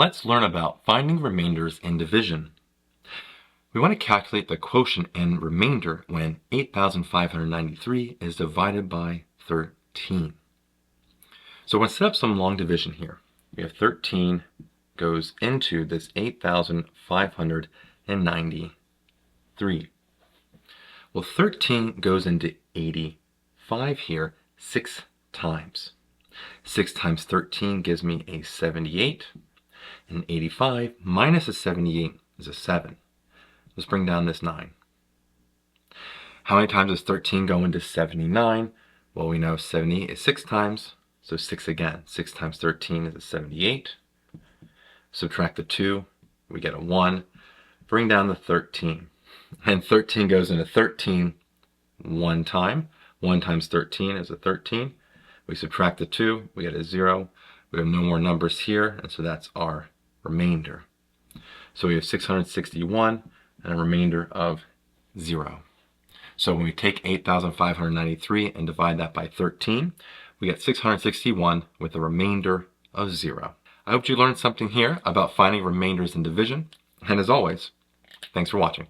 Let's learn about finding remainders in division. We want to calculate the quotient and remainder when 8,593 is divided by 13. So we're going to set up some long division here. We have 13 goes into this 8,593. Well, 13 goes into 85 here 6 times. 6 times 13 gives me a 78. And 85 minus a 78 is a 7. Let's bring down this 9. How many times does 13 go into 79? Well, we know 78 is 6 times, so 6 again. 6 times 13 is a 78. Subtract the 2, we get a 1. Bring down the 13. And 13 goes into 13 one time. 1 times 13 is a 13. We subtract the 2, we get a 0. We have no more numbers here, and so that's our remainder. So we have 661 and a remainder of 0. So when we take 8,593 and divide that by 13, we get 661 with a remainder of 0. I hope you learned something here about finding remainders in division. And as always, thanks for watching.